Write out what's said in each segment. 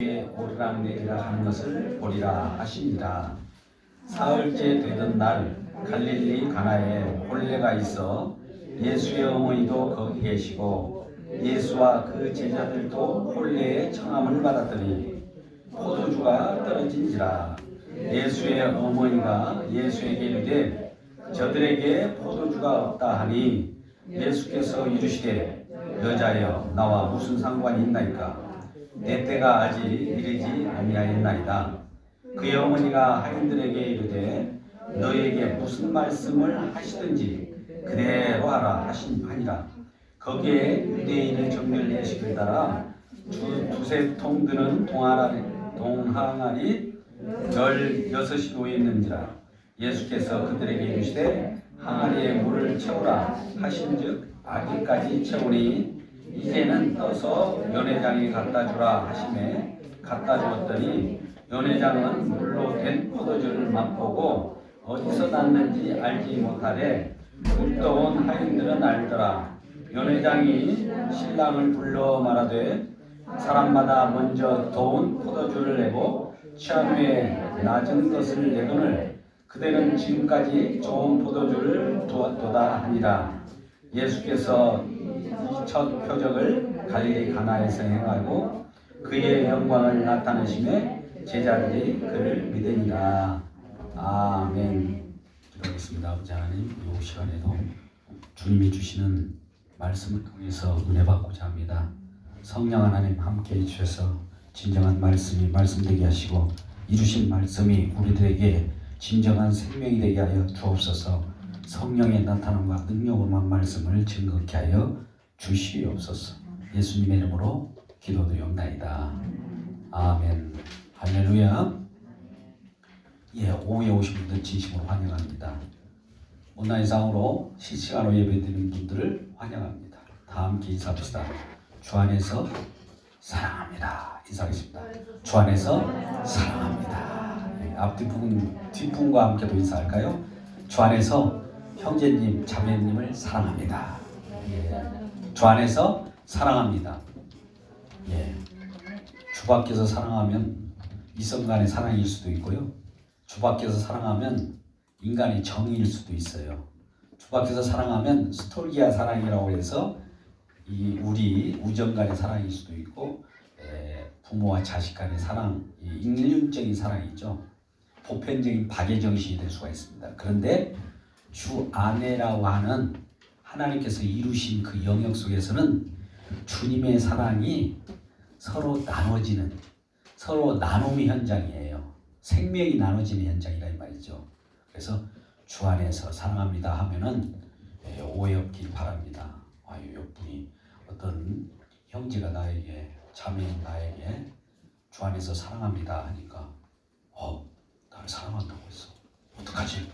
오르락내리락 하는 것을 보리라 하시니라. 사흘째 되던 날 갈릴리 가나에 혼례가 있어 예수의 어머니도 거기 계시고 예수와 그 제자들도 혼례의 청함을 받았더니 포도주가 떨어진지라. 예수의 어머니가 예수에게 이르되 저들에게 포도주가 없다 하니 예수께서 이르시되 여자여 나와 무슨 상관이 있나이까? 내 때가 아직 이르지 아니하였나이다. 그의 어머니가 하인들에게 이르되 너에게 무슨 말씀을 하시든지 그대로 하라 하니라. 거기에 유대인의 정렬 예식을 따라 두세 통 드는 동항아리 16이 놓였는지라. 예수께서 그들에게 이르시되 항아리에 물을 채우라 하신즉 아기까지 채우니 이제는 떠서 연회장에 갖다 주라 하시매 갖다 주었더니 연회장은 물로 된 포도주를 맛보고 어디서 났는지 알지 못하되 물떠온 하인들은 알더라. 연회장이 신랑을 불러 말하되 사람마다 먼저 더운 포도주를 내고 취한 후에 낮은 것을 내거늘 그대는 지금까지 좋은 포도주를 두었도다 하니라. 예수께서 이 첫 표적을 갈릴리 가나에서 행하고 그의 영광을 나타내심에 제자들이 그를 믿으니라. 아멘. 기도하겠습니다. 아버지 하나님, 이 시간에도 주님이 주시는 말씀을 통해서 은혜 받고자 합니다. 성령 하나님 함께해 주셔서 진정한 말씀이 말씀되게 하시고 이루신 말씀이 우리들에게 진정한 생명이 되게 하여 주옵소서. 성령의 나타남과 능력으로만 말씀을 증거케 하여 주시옵소서. 예수님의 이름으로 기도드리옵나이다. 아멘. 할렐루야. 오후에 오신 분들 진심으로 환영합니다. 온라인상으로 실시간으로 예배드리는 분들을 환영합니다. 다 함께 인사합시다. 주 안에서 사랑합니다. 인사하겠습니다. 주 안에서 사랑합니다. 앞뒷부분, 뒷부분과 함께도 인사할까요? 주 안에서 형제님, 자매님을 사랑합니다. 주 안에서 사랑합니다. 주 밖에서 사랑하면 이성 간의 사랑일 수도 있고요. 주 밖에서 사랑하면 인간의 정의일 수도 있어요. 주 밖에서 사랑하면 스톨기아 사랑이라고 해서 우리 우정 간의 사랑일 수도 있고, 부모와 자식 간의 사랑, 인륜적인 사랑이죠. 보편적인 박애 정신이 될 수가 있습니다. 그런데 주 안에라고 하는 하나님께서 이루신 그 영역 속에서는 주님의 사랑이 서로 나눠지는, 서로 나눔의 현장이에요. 생명이 나눠지는 현장이라 이 말이죠. 그래서 주 안에서 사랑합니다 하면은 오해 없길 바랍니다. 옆분이 어떤 형제가 나에게, 자매인 나에게 주 안에서 사랑합니다 하니까 나를 사랑한다고 했어. 어떡하지?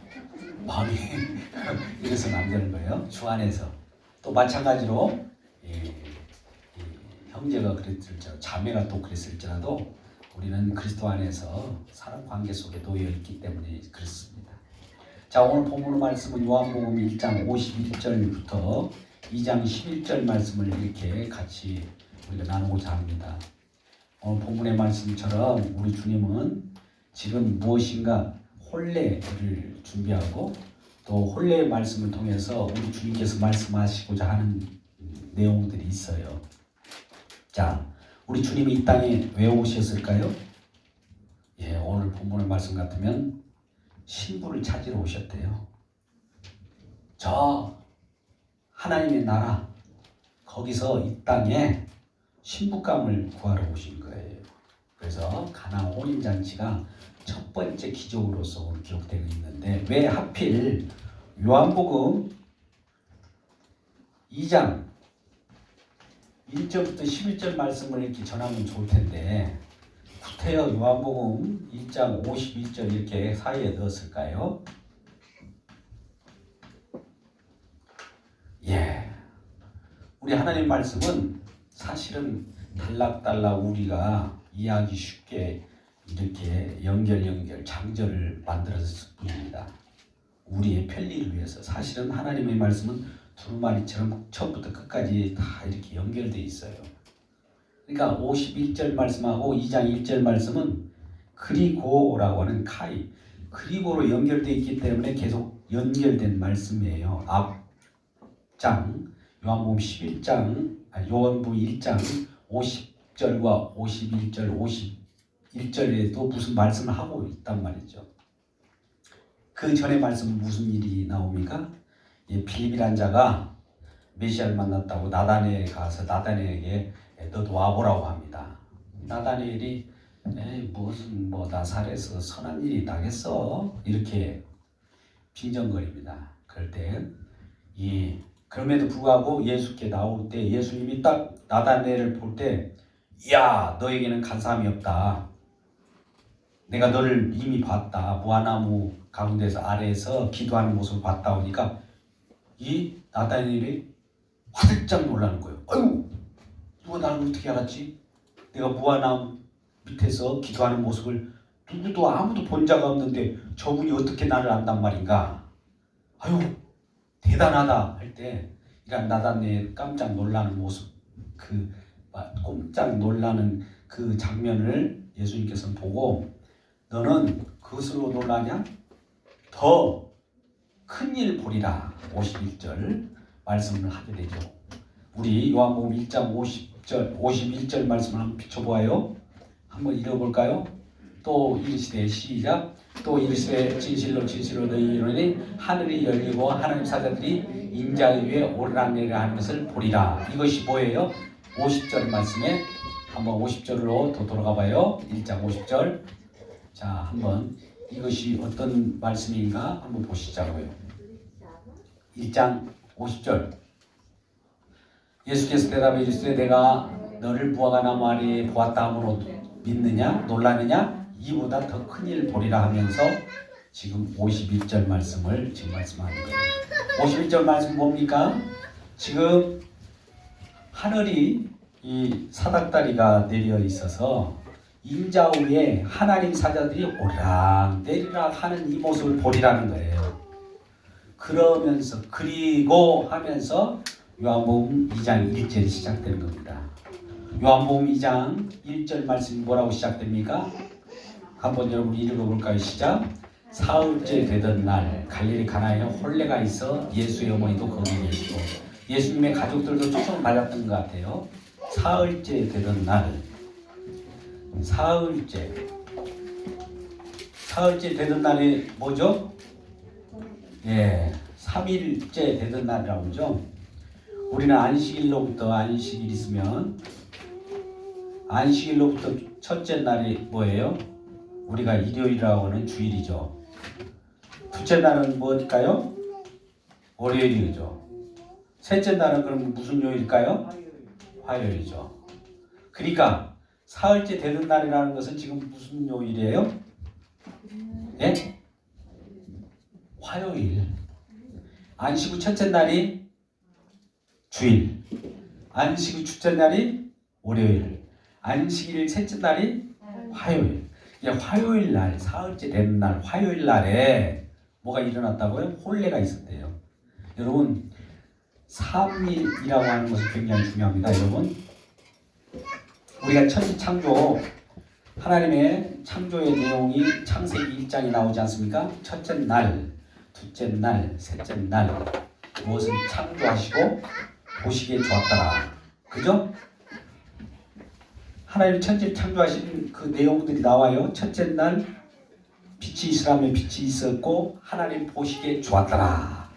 마음이 이래서는 안 되는 거예요. 주 안에서. 또 마찬가지로 형제가 그랬을지라도, 자매가 또 그랬을지라도 우리는 그리스도 안에서 사랑 관계 속에 놓여 있기 때문에 그렇습니다. 자, 오늘 본문 말씀은 요한복음 1장 51절부터 2장 11절 말씀을 이렇게 같이 우리가 나누고자 합니다. 오늘 본문의 말씀처럼 우리 주님은 지금 무엇인가 혼례를 준비하고 또 혼례의 말씀을 통해서 우리 주님께서 말씀하시고자 하는 내용들이 있어요. 자, 우리 주님이 이 땅에 왜 오셨을까요? 오늘 본문의 말씀 같으면 신부를 찾으러 오셨대요. 저 하나님의 나라, 거기서 이 땅에 신부감을 구하러 오신 거예요. 그래서 가나 혼인잔치가 첫 번째 기적으로서 기록되고 있는데, 왜 하필 요한복음 2장 1절부터 11절 말씀을 이렇게 전하면 좋을 텐데 구태여 요한복음 1장 51절 이렇게 사이에 넣었을까요? 우리 하나님 말씀은 사실은 달락달락 우리가 이해하기 쉽게 이렇게 연결 장절을 만들었을 뿐입니다. 우리의 편리를 위해서. 사실은 하나님의 말씀은 두루마리처럼 처음부터 끝까지 다 이렇게 연결되어 있어요. 그러니까 51절 말씀하고 2장 1절 말씀은 그리고라고 하는 카이, 그리고로 연결되어 있기 때문에 계속 연결된 말씀이에요. 앞장 요한복음 11장, 요한복음 1장 50절과 51절, 51절에도 무슨 말씀을 하고 있단 말이죠. 그 전에 말씀은 무슨 일이 나옵니까? 빌립이란 자가 메시아를 만났다고 나다니엘에 가서 나다니엘에게 너도 와보라고 합니다. 나다니엘이 무슨 나사렛에서 선한 일이 나겠어? 이렇게 빈정거립니다. 그럴 때 그럼에도 불구하고 예수께 나올 때 예수님이 딱 나다니엘을 볼 때 야, 너에게는 간사함이 없다. 내가 너를 이미 봤다. 무화나무 가운데서 아래에서 기도하는 모습을 봤다 오니까 이 나다니엘이 화들짝 놀라는 거예요. 아이고, 누가 나를 어떻게 알았지? 내가 무화나무 밑에서 기도하는 모습을 누구도 아무도 본 자가 없는데 저분이 어떻게 나를 안단 말인가? 아유, 대단하다 할 때 이런 나다니엘 깜짝 놀라는 모습, 꼼짝 놀라는 그 장면을 예수님께서는 보고 너는 그것으로 놀라냐? 더 큰일 보리라. 51절 말씀을 하게 되죠. 우리 요한복음 1장 50절, 51절 말씀을 한번 비춰보아요. 한번 읽어볼까요? 또 이르시되 시작. 또 이르시되 진실로 진실로 너희에게 이르노니 하늘이 열리고 하나님 사자들이 인자의 위에 오르락내리락 하는 것을 보리라. 이것이 뭐예요? 50절 말씀에 한번 50절로 더 돌아가 봐요. 1장 50절. 자, 한번 이것이 어떤 말씀인가 한번 보시자고요. 1장 50절. 예수께서 대답해 이르시되 내가 너를 무화과나무 아래에 보았다 함으로 믿느냐 놀라느냐 이보다 더 큰일 보리라 하면서 지금 51절 말씀을 지금 말씀하는 거예요. 51절 말씀 뭡니까? 지금 하늘이 이 사닥다리가 내려 있어서 인자 위에 하나님 사자들이 오르락내리락 하는 이 모습을 보리라는 거예요. 그러면서 그리고 하면서 요한복음 2장 1절이 시작되는 겁니다. 요한복음 2장 1절 말씀이 뭐라고 시작됩니까? 한번 여러분 읽어볼까요? 시작. 사흘째 되던 날 갈릴리 가나에 혼례가 있어 예수의 어머니도 거기 계시고 예수님의 가족들도 초청을 받았던 것 같아요. 사흘째 되던 날, 사흘째 되던 날이 뭐죠? 3일째 되던 날이라고 하죠. 우리는 안식일로부터 안식일 있으면 안식일로부터 첫째 날이 뭐예요? 우리가 일요일이라고 하는 주일이죠. 둘째 날은 뭘까요? 월요일이죠. 셋째 날은 그럼 무슨 요일일까요? 화요일이죠. 그러니까 사흘째 되는 날이라는 것은 지금 무슨 요일이에요? 예? 화요일. 안식 후 첫째 날이 주일. 안식 후 둘째 날이 월요일. 안식일 셋째 날이 화요일. 화요일 날, 사흘째 되는 날, 화요일 날에 뭐가 일어났다고요? 혼례가 있었대요. 여러분, 3일이라고 하는 것이 굉장히 중요합니다. 여러분, 우리가 천지 창조, 하나님의 창조의 내용이 창세기 1장에 나오지 않습니까? 첫째 날, 둘째 날, 셋째 날 무엇을 창조하시고 보시기에 좋았더라. 그죠? 하나님 천지를 창조하신 그 내용들이 나와요. 첫째 날 빛이 있으라면 빛이 있었고 하나님 보시기에 좋았더라.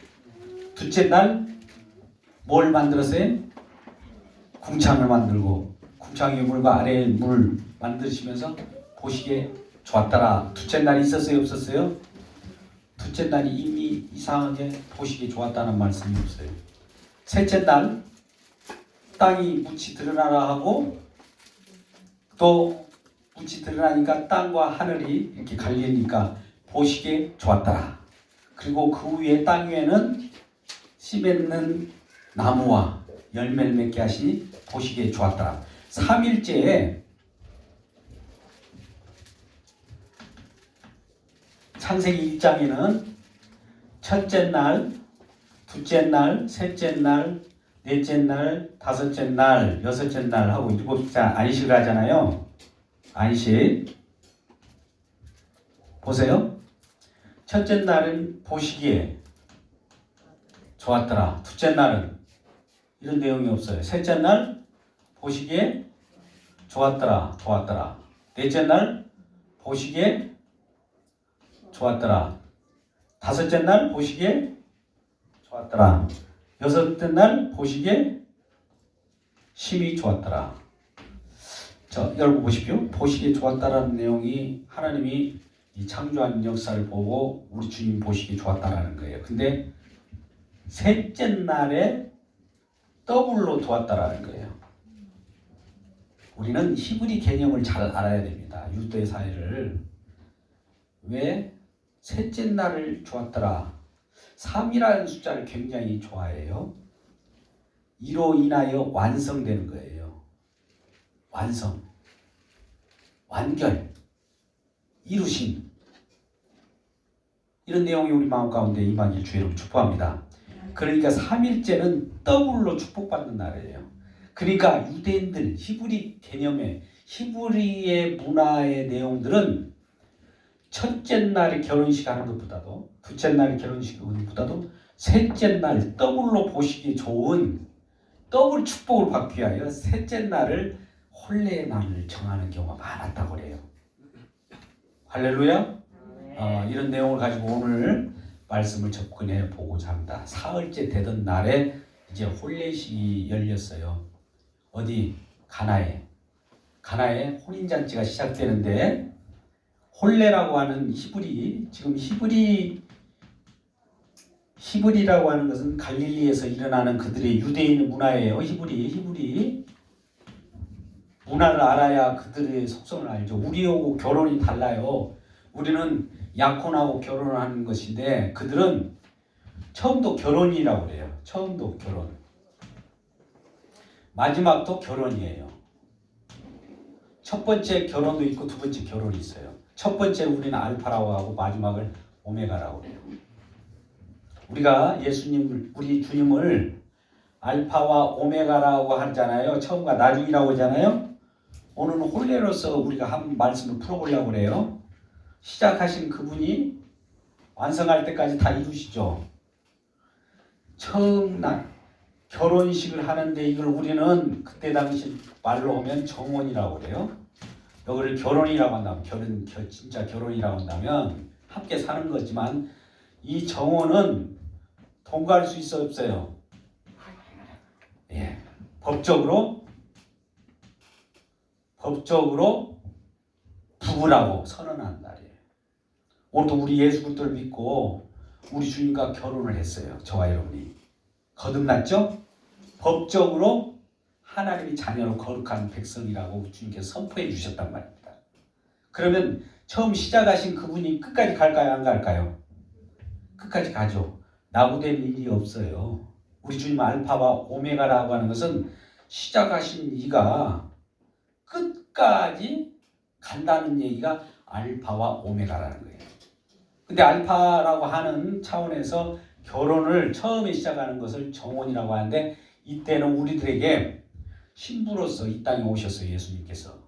둘째 날 뭘 만들었어요? 궁창을 만들고 궁창 위에 물과 아래에 물 만드시면서 보시기에 좋았더라. 둘째 날이 있었어요? 없었어요? 둘째 날이 이미 이상하게 보시기에 좋았다는 말씀이 없어요. 셋째 날 땅이 묻이 드러나라 하고 또 묻이 드러나니까 땅과 하늘이 이렇게 갈리니까 보시기에 좋았더라. 그리고 그 위에 땅 위에는 씨 맺는 나무와 열매를 맺게 하시니 보시기에 좋았더라. 3일째에 창세기 1장에는 첫째 날, 둘째 날, 셋째 날, 넷째 날, 다섯째 날, 여섯째 날 하고 일곱째 안식을 하잖아요. 안식. 보세요. 첫째 날은 보시기에 좋았더라. 둘째 날은 이런 내용이 없어요. 셋째 날 보시기에 좋았더라. 좋았더라. 넷째 날 보시기에 좋았더라. 다섯째 날 보시기에 좋았더라. 여섯째 날 보시기에 심히 좋았더라. 자, 여러분 보십시오. 보시기에 좋았다라는 내용이 하나님이 이 창조한 역사를 보고 우리 주님 보시기에 좋았다라는 거예요. 근데 셋째 날에 더블로 좋았다라는 거예요. 우리는 히브리 개념을 잘 알아야 됩니다. 유대 사회를. 왜 셋째 날을 좋았더라. 3이라는 숫자를 굉장히 좋아해요. 이로 인하여 완성되는 거예요. 완성, 완결, 이루심. 이런 내용이 우리 마음 가운데 임하길 주의로 축복합니다. 그러니까 3일째는 더블로 축복받는 날이에요. 그러니까 유대인들 히브리 개념의 히브리의 문화의 내용들은 첫째 날에 결혼식 하는 것보다도 둘째 날에 결혼식 하는 것보다도 셋째 날 더블로 보시기 좋은 더블 축복을 받기 위하여 셋째 날을 혼례의 날을 정하는 경우가 많았다고 그래요. 할렐루야. 이런 내용을 가지고 오늘 말씀을 접근해 보고자 합니다. 사흘째 되던 날에 이제 혼례식이 열렸어요. 어디? 가나에 혼인잔치가 시작되는데 혼례라고 하는 히브리, 지금 히브리라고 하는 것은 갈릴리에서 일어나는 그들의 유대인 문화예요. 히브리 문화를 알아야 그들의 속성을 알죠. 우리하고 결혼이 달라요. 우리는 약혼하고 결혼을 하는 것인데 그들은 처음도 결혼이라고 그래요. 처음도 결혼. 마지막도 결혼이에요. 첫 번째 결혼도 있고 두 번째 결혼이 있어요. 첫 번째 우리는 알파라고 하고 마지막을 오메가라고 해요. 우리가 우리 주님을 알파와 오메가라고 하잖아요. 처음과 나중이라고 하잖아요. 오늘은 혼례로서 우리가 한 말씀을 풀어보려고 그래요. 시작하신 그분이 완성할 때까지 다 이루시죠. 처음 결혼식을 하는데 이걸 우리는 그때 당시 말로 하면 정혼이라고 그래요. 여기를 결혼이라고 한다면 진짜 결혼이라고 한다면 함께 사는 거지만 이 정혼은 통과할 수 있어 없어요? 예, 법적으로 부부라고 선언한 날이에요. 오늘도 우리 예수 그리스도를 믿고 우리 주님과 결혼을 했어요. 저와 여러분이 거듭났죠? 법적으로 하나님이 자녀로 거룩한 백성이라고 주님께서 선포해 주셨단 말입니다. 그러면 처음 시작하신 그분이 끝까지 갈까요? 안 갈까요? 끝까지 가죠. 낙오된 일이 없어요. 우리 주님 알파와 오메가라고 하는 것은 시작하신 이가 끝까지 간다는 얘기가 알파와 오메가라는 거예요. 근데 알파라고 하는 차원에서 결혼을 처음에 시작하는 것을 정혼이라고 하는데 이때는 우리들에게 신부로서 이 땅에 오셨어요. 예수님께서.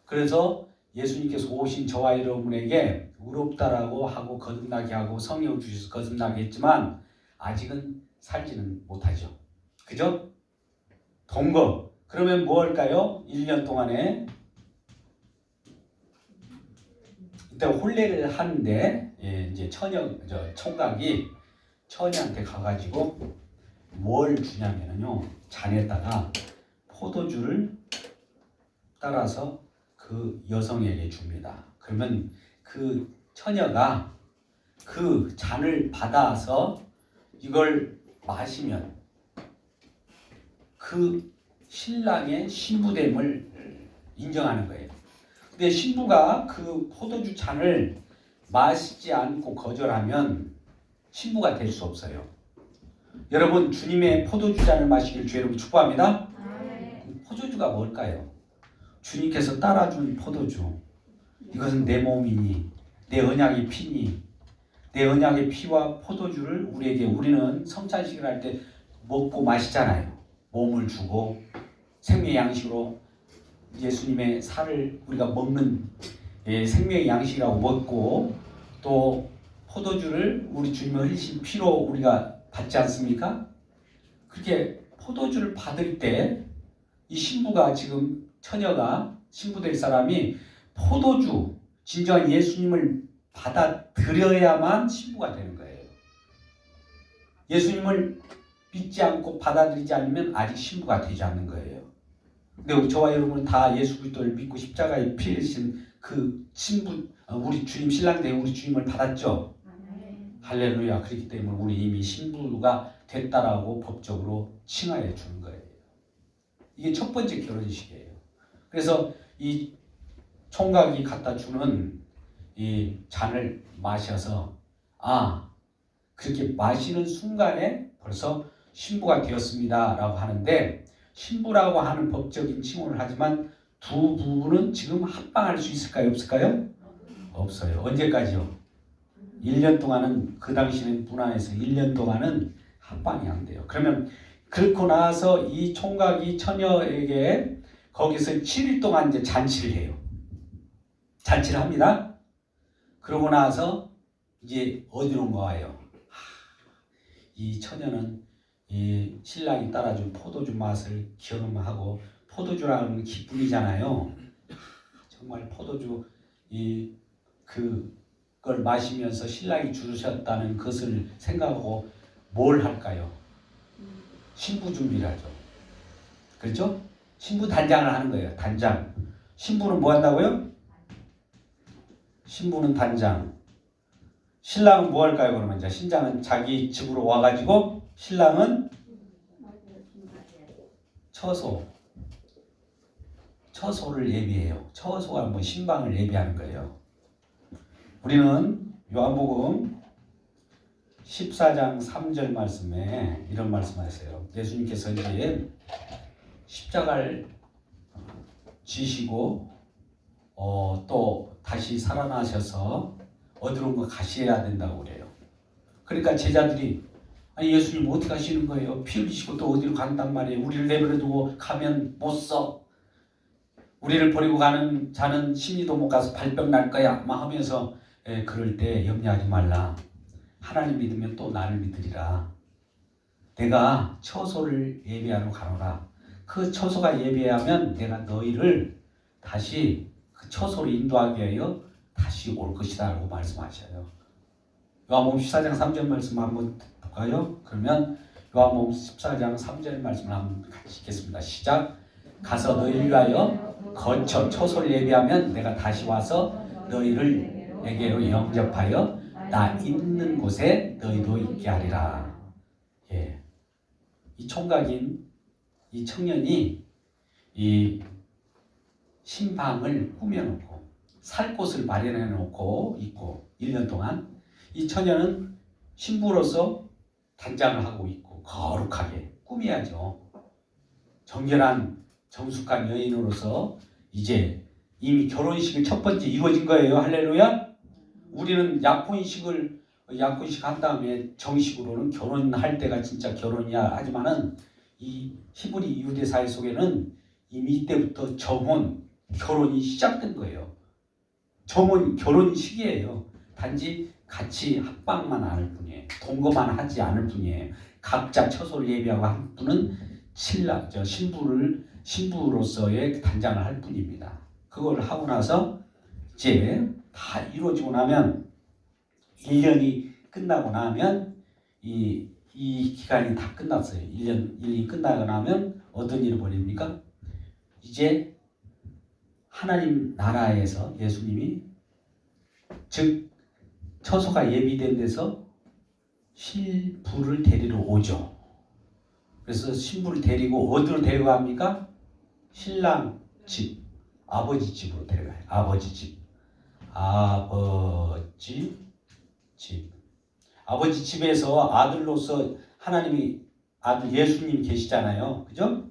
그래서 예수님께서 오신 저와 여러분에게 의롭다라고 하고 거듭나게 하고 성령 주셔서 거듭나게 했지만 아직은 살지는 못하죠. 그죠? 동거. 그러면 뭐 할까요? 1년 동안에 이때 혼례를 하는데 이제 총각이 처녀한테 가가지고 뭘 주냐면요. 잔에다가 포도주를 따라서 그 여성에게 줍니다. 그러면 그 처녀가 그 잔을 받아서 이걸 마시면 그 신랑의 신부됨을 인정하는 거예요. 근데 신부가 그 포도주 잔을 마시지 않고 거절하면 신부가 될 수 없어요. 여러분 주님의 포도주 잔을 마시길 주 여러분 축복합니다. 포도주가 뭘까요? 주님께서 따라준 포도주. 이것은 내 몸이니 내 언약의 피니 내 언약의 피와 포도주를 우리는 성찬식을 할 때 먹고 마시잖아요. 몸을 주고 생명의 양식으로 예수님의 살을 우리가 먹는 생명의 양식이라고 먹고 또 포도주를 우리 주님의 흘리신 피로 우리가 받지 않습니까? 그렇게 포도주를 받을 때 이 신부가 지금 처녀가 신부 될 사람이 포도주 진정한 예수님을 받아들여야만 신부가 되는 거예요. 예수님을 믿지 않고 받아들이지 않으면 아직 신부가 되지 않는 거예요. 근데 저와 여러분은 다 예수 그리스도를 믿고 십자가에 피 흘리신 그 신부, 우리 주님 신랑 된 우리 주님을 받았죠. 할렐루야. 그렇기 때문에 우리 이미 신부가 됐다라고 법적으로 칭하여 주는 거예요. 이게 첫 번째 결혼식이에요. 그래서 이 총각이 갖다 주는 이 잔을 마셔서 그렇게 마시는 순간에 벌써 신부가 되었습니다 라고 하는데, 신부라고 하는 법적인 칭호를 하지만 두 부부는 지금 합방할 수 있을까요? 없을까요? 없어요. 언제까지요? 1년 동안은, 그 당시는 문안에서 1년 동안은 합방이 안 돼요. 그러면 그렇고 나서 이 총각이 처녀에게 거기서 7일 동안 이제 잔치를 해요. 잔치를 합니다. 그러고 나서 이제 어디로 가요? 이 처녀는 이 신랑이 따라준 포도주 맛을 경험하고, 포도주라는 기쁨이잖아요. 정말 포도주 그걸 마시면서 신랑이 주셨다는 것을 생각하고 뭘 할까요? 신부 준비를 하죠. 그렇죠? 신부 단장을 하는 거예요. 단장. 신부는 뭐 한다고요? 신부는 단장. 신랑은 뭐 할까요? 그러면 이제 신장은 자기 집으로 와가지고 신랑은 처소를 예비해요. 처소가 뭐 신방을 예비하는 거예요. 우리는 요한복음 14장 3절 말씀에 이런 말씀하세요. 예수님께서 이제 십자가를 지시고 또 다시 살아나셔서 어디론가 가셔야 된다고 그래요. 그러니까 제자들이 예수님 어디 가시는 거예요? 피 흘리시고 또 어디로 간단 말이에요. 우리를 내버려 두고 가면 못 써. 우리를 버리고 가는 자는 심리도 못 가서 발병 날 거야 막 하면서 그럴 때 염려하지 말라. 하나님 믿으면 또 나를 믿으리라. 내가 처소를 예비하러 가노라. 그 처소가 예비하면 내가 너희를 다시 그 처소로 인도하기 위하여 다시 올 것이다 라고 말씀하셔요. 요한복음 14장 3절 말씀 한번 볼까요? 그러면 요한복음 14장 3절 말씀을 한번 같이 읽겠습니다. 시작. 가서 너희를 위하여 거쳐 처소를 예비하면 내가 다시 와서 너희를 내게로 영접하여 나 있는 곳에 너희도 있게 하리라. 이 총각인 이 청년이 이 신방을 꾸며놓고 살 곳을 마련해 놓고 있고 1년 동안 이 처녀는 신부로서 단장을 하고 있고 거룩하게 꾸며야죠. 정결한 정숙한 여인으로서 이제 이미 결혼식을 첫 번째 이루어진 거예요. 할렐루야. 우리는 약혼식 한 다음에 정식으로는 결혼할 때가 진짜 결혼이야 하지만은 이 히브리 유대 사회 속에는 이미 이때부터 정혼, 결혼이 시작된 거예요. 정혼, 결혼 시기예요. 단지 같이 합방만 안 할 뿐이에요. 동거만 하지 않을 뿐이에요. 각자 처소를 예비하고 한 분은 신부로서의 단장을 할 뿐입니다. 그걸 하고 나서 이제 다 이루어지고 나면 1년이 끝나고 나면 이 기간이 다 끝났어요. 1년이 끝나고 나면 어떤 일이 벌입니까? 이제 하나님 나라에서 예수님이 즉 처소가 예비된 데서 신부를 데리러 오죠. 그래서 신부를 데리고 어디로 데려갑니까? 신랑 집, 아버지 집으로 데려가요. 아버지 집. 아버지 집에서 아들로서 하나님이 아들 예수님이 계시잖아요. 그죠?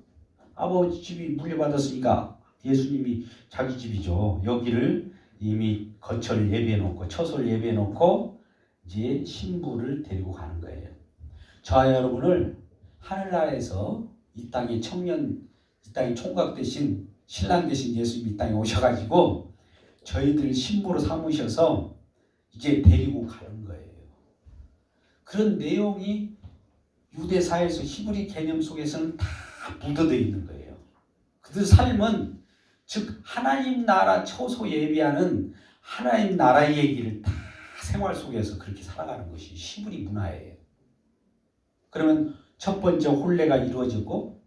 아버지 집이 물려받았으니까 예수님이 자기 집이죠. 여기를 이미 거처를 예비해 놓고 처소를 예비해 놓고 이제 신부를 데리고 가는 거예요. 저와 여러분을 하늘나라에서 이 땅에 청년, 이 땅에 총각 대신 신랑 대신 예수님이 이 땅에 오셔가지고 저희들 신부로 삼으셔서 이제 데리고 가는 거예요. 그런 내용이 유대사에서 히브리 개념 속에서는 다 묻어져 있는 거예요. 그들 삶은 즉 하나님 나라 처소 예비하는 하나님 나라의 얘기를 다 생활 속에서 그렇게 살아가는 것이 히브리 문화예요. 그러면 첫 번째 혼례가 이루어졌고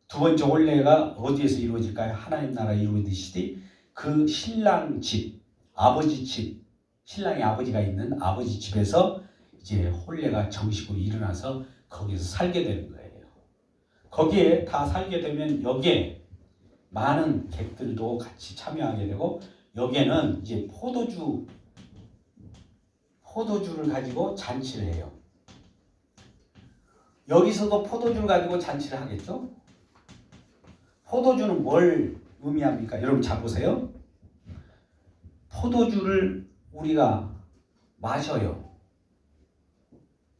두 번째 혼례가 어디에서 이루어질까요? 하나님 나라 이루어지듯이 그 신랑 집, 아버지 집, 신랑의 아버지가 있는 아버지 집에서 이제 혼례가 정식으로 일어나서 거기서 살게 되는 거예요. 거기에 다 살게 되면 여기에 많은 객들도 같이 참여하게 되고 여기에는 이제 포도주를 가지고 잔치를 해요. 여기서도 포도주를 가지고 잔치를 하겠죠? 포도주는 뭘 의미합니까? 여러분 잘 보세요. 포도주를 우리가 마셔요.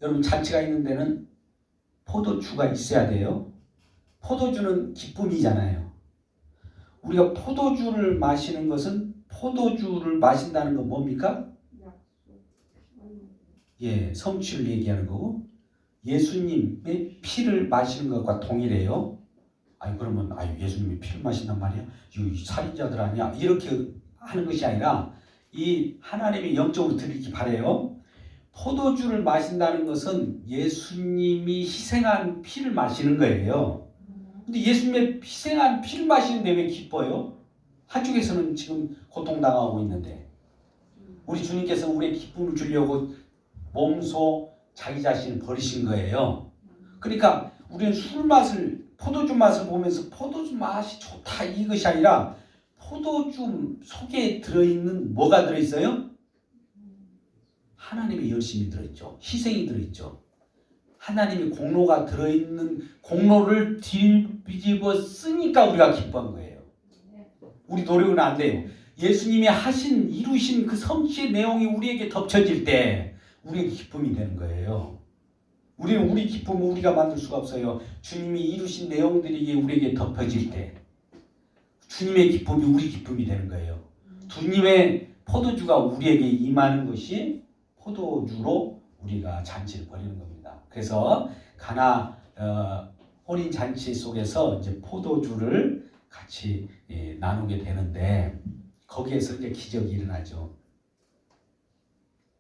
여러분 잔치가 있는 데는 포도주가 있어야 돼요. 포도주는 기쁨이잖아요. 우리가 포도주를 마시는 것은 포도주를 마신다는 건 뭡니까? 예, 성취를 얘기하는 거고 예수님의 피를 마시는 것과 동일해요. 아니 그러면 예수님이 피를 마신단 말이야? 이 살인자들 아니야? 이렇게 하는 것이 아니라 이 하나님이 영적으로 드리기 바래요. 포도주를 마신다는 것은 예수님이 희생한 피를 마시는 거예요. 근데 예수님의 희생한 피를 마시는데 왜 기뻐요? 한쪽에서는 지금 고통당하고 있는데 우리 주님께서는 우리의 기쁨을 주려고 몸소 자기 자신을 버리신 거예요. 그러니까 우리는 포도주 맛을 보면서 포도주 맛이 좋다 이것이 아니라 포도주 속에 들어있는 뭐가 들어있어요? 하나님의 열심이 들어있죠. 희생이 들어있죠. 하나님의 공로가 들어있는 공로를 뒤집어 쓰니까 우리가 기뻐한 거예요. 우리 노력은 안 돼요. 예수님이 이루신 그 성취의 내용이 우리에게 덮쳐질 때 우리의 기쁨이 되는 거예요. 우리는 우리 기쁨을 우리가 만들 수가 없어요. 주님이 이루신 내용들이 우리에게 덮여질 때 주님의 기쁨이 우리 기쁨이 되는 거예요. 주님의 포도주가 우리에게 임하는 것이 포도주로 우리가 잔치를 벌이는 겁니다. 그래서 가나 혼인 잔치 속에서 이제 포도주를 같이 나누게 되는데 거기에서 이제 기적이 일어나죠.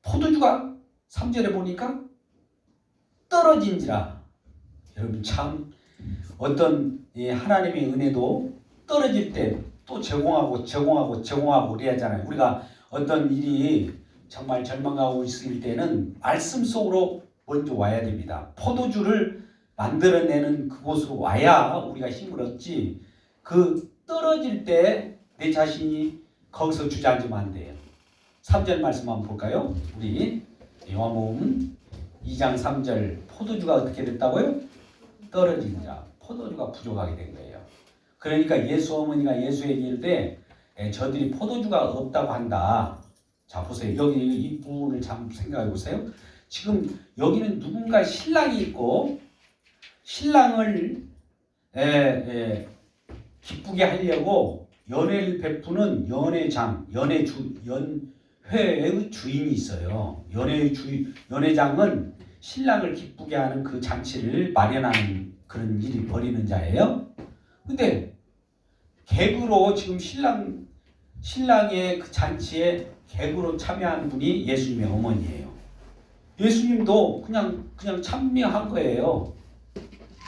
포도주가 3절에 보니까 떨어진지라. 여러분 참 어떤 하나님의 은혜도 떨어질 때 또 제공하고 그래야 하잖아요. 우리가 어떤 일이 정말 절망하고 있을 때는 말씀 속으로 먼저 와야 됩니다. 포도주를 만들어내는 그곳으로 와야 우리가 힘을 얻지 그 떨어질 때 내 자신이 거기서 주저앉으면 안 돼요. 3절 말씀 한번 볼까요? 우리 요한복음 2장 3절 포도주가 어떻게 됐다고요? 떨어지니라. 포도주가 부족하게 된 거예요. 그러니까 예수 어머니가 예수에게 이르되 저들이 포도주가 없다고 한다. 자 보세요. 여기 이 부분을 참 생각해 보세요. 지금 여기는 누군가 신랑이 있고 신랑을 기쁘게 하려고 연회를 베푸는 연회의 주인이 있어요. 연회장은 신랑을 기쁘게 하는 그 잔치를 마련하는 그런 일이 벌이는 자예요. 근데 객으로 지금 신랑의 그 잔치에 객으로 참여한 분이 예수님의 어머니예요. 예수님도 그냥 참여한 거예요.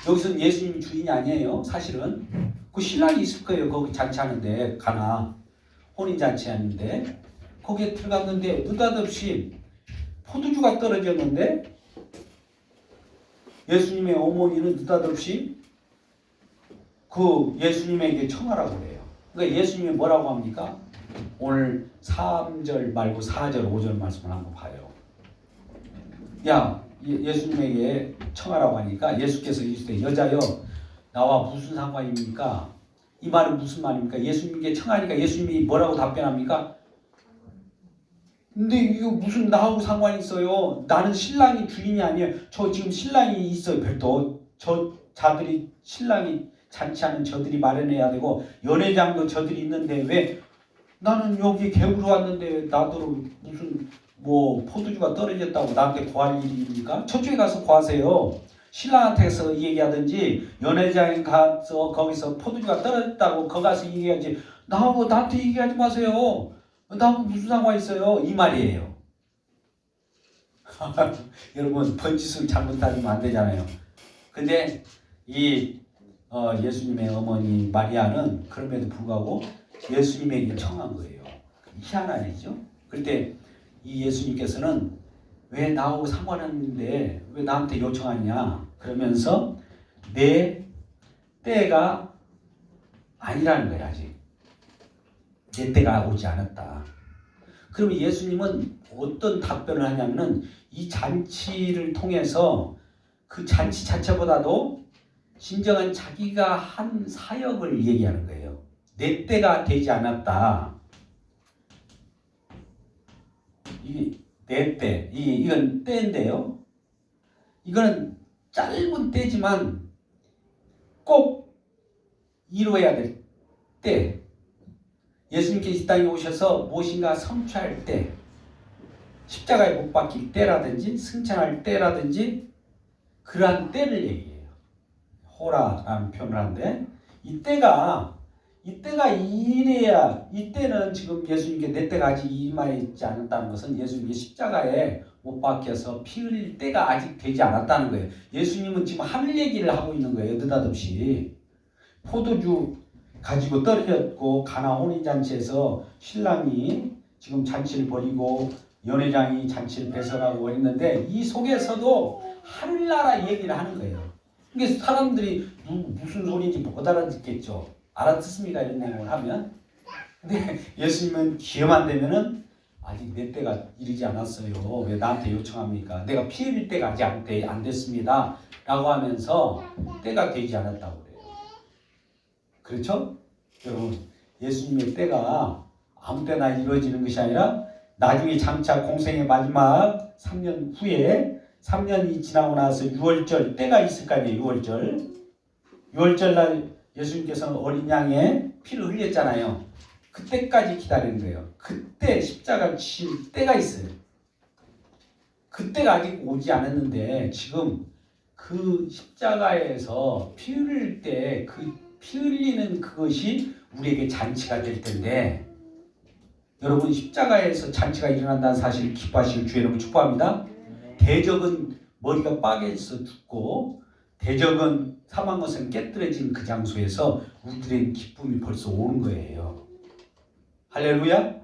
여기서는 예수님이 주인이 아니에요. 사실은 그 신랑이 있을 거예요. 거기 잔치하는데 가나 혼인 잔치하는데 거기에 들어갔는데 느닷없이 포도주가 떨어졌는데 예수님의 어머니는 느닷없이 그 예수님에게 청하라고 그래요. 그러니까 예수님이 뭐라고 합니까? 오늘 3절 말고 4절 5절 말씀을 한번 봐요. 예수님에게 청하라고 하니까 예수께서 이르시되 여자여 나와 무슨 상관입니까? 이 말은 무슨 말입니까? 예수님께 청하니까 예수님이 뭐라고 답변합니까? 근데 이거 무슨 나하고 상관이 있어요? 나는 신랑이 주인이 아니에요. 저 지금 신랑이 있어요. 별도 자들이 신랑이 잔치하는 저들이 마련해야 되고 연회장도 저들이 있는데 왜 나는 여기 개우러 왔는데 나도 무슨 뭐 포도주가 떨어졌다고 나한테 구할 일입니까? 저쪽에 가서 구하세요. 신랑한테서 얘기하든지 연회장에 가서 거기서 포도주가 떨어졌다고 거기 가서 얘기하지 나한테 얘기하지 마세요. 나하고 무슨 상관이 있어요? 이 말이에요. 여러분 번짓을 잘못하면 안 되잖아요. 근데 이 예수님의 어머니 마리아는 그럼에도 불구하고 예수님에게 청한 거예요. 희한한 일이죠. 그때 이 예수님께서는 왜 나하고 상관없는데 왜 나한테 요청하냐 그러면서 내 때가 아니라는 거야. 아직 내 때가 오지 않았다. 그러면 예수님은 어떤 답변을 하냐면은 이 잔치를 통해서 그 잔치 자체보다도 진정한 자기가 한 사역을 얘기하는 거예요. 내 때가 되지 않았다. 이게 내 때, 이건 때인데요. 이거는 짧은 때지만 꼭 이루어야 될 때. 예수님께서 이 땅에 오셔서 무엇인가 성취할 때, 십자가에 못 박힐 때라든지 승천할 때라든지 그러한 때를 얘기해요. 호라라는 표현을 하는데 이때가 이래야 이때는 지금 예수님께 내 때가 아직 임하여 있지 않았다는 것은 예수님이 십자가에 못 박혀서 피 흘릴 때가 아직 되지 않았다는 거예요. 예수님은 지금 하늘 얘기를 하고 있는 거예요. 느닷없이. 포도주 가지고 떨어졌고 가나 혼인잔치에서 신랑이 지금 잔치를 벌이고 연회장이 잔치를 배설하고 있는데 이 속에서도 하늘나라 얘기를 하는 거예요. 이게 사람들이 무슨 소리인지 못 알아듣겠죠. 알아듣습니까? 이런 내용을 하면. 근데 예수님은 기회만 되면은 아직 내 때가 이르지 않았어요. 왜 나한테 요청합니까? 내가 피 흘릴 때가 아직 안 됐습니다. 라고 하면서 때가 되지 않았다고 그래요. 그렇죠? 여러분 예수님의 때가 아무 때나 이루어지는 것이 아니라 나중에 장차 공생의 마지막 3년 후에 3년이 지나고 나서 6월절 때가 있을 거 아니에요. 6월절 날 예수님께서는 어린 양의 피를 흘렸잖아요. 그때까지 기다리는 거예요. 그때 십자가를 치실 때가 있어요. 그때가 아직 오지 않았는데 지금 그 십자가에서 피 흘릴 때 그 피 흘리는 그것이 우리에게 잔치가 될 텐데 여러분 십자가에서 잔치가 일어난다는 사실을 기뻐하시길 주의 이름으로 축복합니다. 대적은 머리가 빠개서 죽고 대적은 사망 것은 깨뜨려진 그 장소에서 우리들의 기쁨이 벌써 오는 거예요. 할렐루야.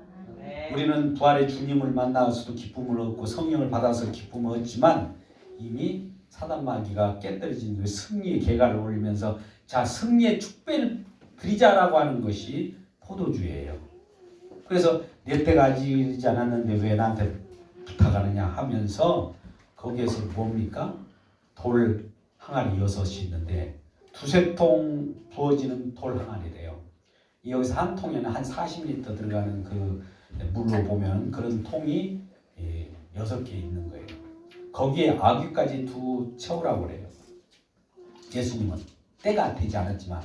우리는 부활의 주님을 만나서도 기쁨을 얻고 성령을 받아서 기쁨을 얻지만 이미 사단 마귀가 깨뜨려진 그 승리의 계가를 올리면서 자 승리의 축배를 드리자라고 하는 것이 포도주예요. 그래서 내 때가 아직 이르지 않았는데 왜 나한테 부탁하느냐 하면서 거기에서 뭡니까? 돌 항아리 6이 있는데 두세 통 부어지는 돌 항아리래요. 여기서 한 통에는 한 40리터 들어가는 그 물로 보면 그런 통이 6개 있는 거예요. 거기에 아귀까지 채우라고 그래요. 예수님은 때가 되지 않았지만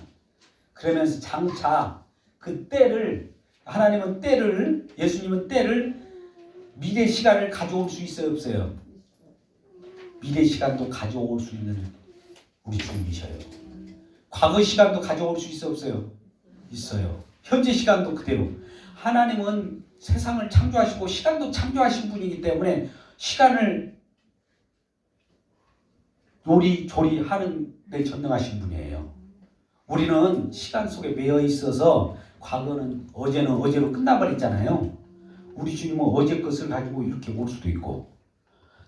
그러면서 장차 그 때를 하나님은 때를 예수님은 때를 미래 시간을 가져올 수 있어요 없어요? 미래 시간도 가져올 수 있는 우리 주님이셔요. 과거 시간도 가져올 수 있어 없어요? 있어요. 현재 시간도 그대로. 하나님은 세상을 창조하시고 시간도 창조하신 분이기 때문에 시간을 요리조리 하는 데 전능하신 분이에요. 우리는 시간 속에 매여 있어서 과거는 어제는 어제로 끝나버렸잖아요. 우리 주님은 어제 것을 가지고 이렇게 올 수도 있고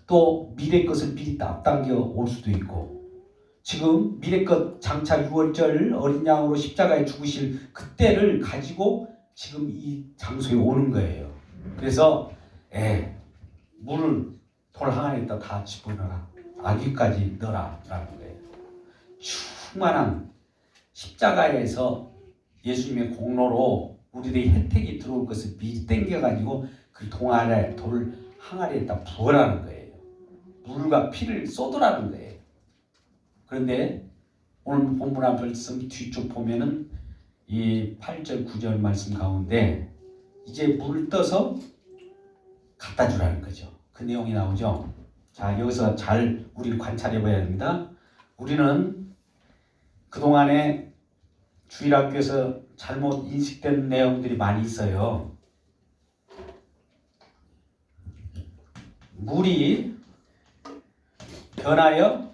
또 미래 것을 미리 앞당겨 올 수도 있고 지금 미래 것 장차 6월절 어린 양으로 십자가에 죽으실 그때를 가지고 지금 이 장소에 오는 거예요. 그래서 물을 돌 항아리에다 다 집어넣어라. 아귀까지 넣어라 라는 거예요. 충만한 십자가에서 예수님의 공로로 우리들의 혜택이 들어올 것을 미리 땡겨가지고 그 돌 항아리에다 부으라는 거예요. 물과 피를 쏟으라는 거예요. 그런데 오늘 본문의 말씀 뒤쪽 보면은 이 8절 9절 말씀 가운데 이제 물을 떠서 갖다 주라는 거죠. 그 내용이 나오죠. 자, 여기서 잘 우리를 관찰해 봐야 됩니다. 우리는 그동안에 주일학교에서 잘못 인식된 내용들이 많이 있어요. 물이 변하여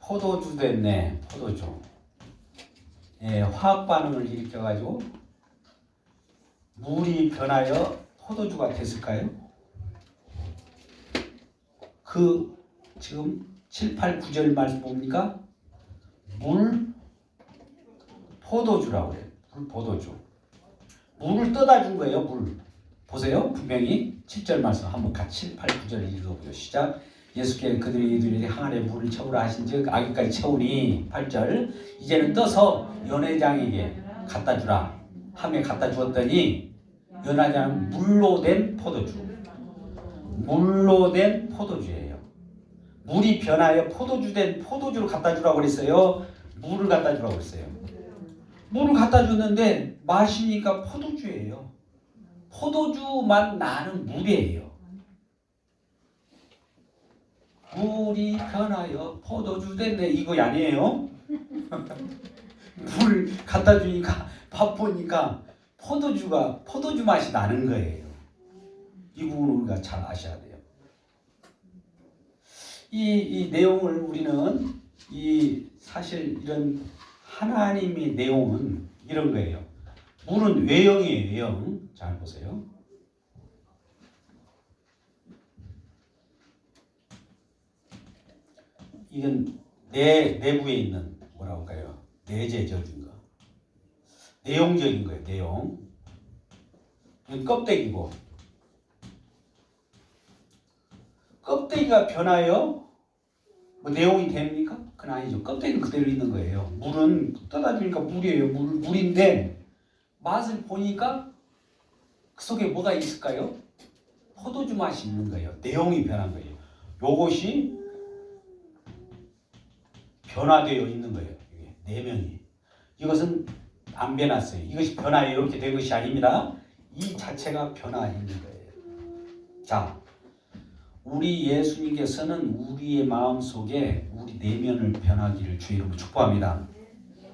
포도주 됐네. 포도주. 예, 화학 반응을 일으켜가지고 물이 변하여 포도주가 됐을까요? 그 지금 7, 8, 9절 말씀 뭡니까? 물 포도주라고 해요. 물 포도주. 물을 떠다 준 거예요. 물. 보세요. 분명히 7절 말씀 한번 같이 7, 8, 9절 읽어보죠. 시작. 예수께 그들이 항아리에 물을 채우라 하신즉 아기까지 채우니 8절 이제는 떠서 연회장에게 갖다 주라 하며 갖다 주었더니 연회장은 물로 된 포도주. 물로 된 포도주예요. 물이 변하여 포도주 된 포도주를 갖다 주라고 그랬어요. 물을 갖다 주라고 그랬어요. 물을 갖다 줬는데 마시니까 포도주예요. 포도주만 나는 물이에요. 물이 변하여 포도주 됐네. 이거 아니에요? 물 갖다 주니까 밥 보니까 포도주 맛이 나는 거예요. 이 부분을 우리가 잘 아셔야 돼요. 이 내용을 우리는 사실 이런 하나님의 내용은 이런 거예요. 물은 외형이에요. 외형. 잘 보세요. 이건 내부에 있는 뭐라고 할까요? 내재적인 거. 내용적인 거예요. 내용. 이건 껍데기고. 껍데기가 변하여 뭐 내용이 됩니까? 그건 아니죠. 껍데기는 그대로 있는 거예요. 물은 떠다 주니까 물이에요. 물인데 맛을 보니까 그 속에 뭐가 있을까요? 포도주 맛이 있는 거예요. 내용이 변한 거예요. 요것이 변화되어 있는 거예요. 내면이. 이것은 안 변했어요. 이것이 변화에 이렇게 된 것이 아닙니다. 이 자체가 변화 있는 거예요. 자, 우리 예수님께서는 우리의 마음 속에 우리 내면을 변하기를 주의 이름으로 축복합니다.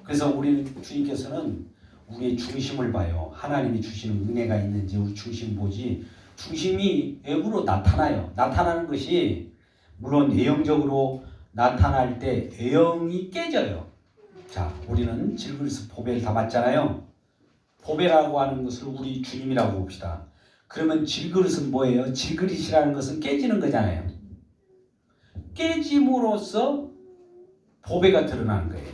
그래서 우리 주님께서는 우리의 중심을 봐요. 하나님이 주시는 은혜가 있는지 우리 중심 보지. 중심이 외부로 나타나요. 나타나는 것이 물론 외형적으로 나타날 때 외형이 깨져요. 자, 우리는 질그릇 보배를 담았잖아요. 보배라고 하는 것을 우리 주님이라고 봅시다. 그러면 질그릇은 뭐예요? 질그릇이라는 것은 깨지는 거잖아요. 깨짐으로써 보배가 드러나는 거예요.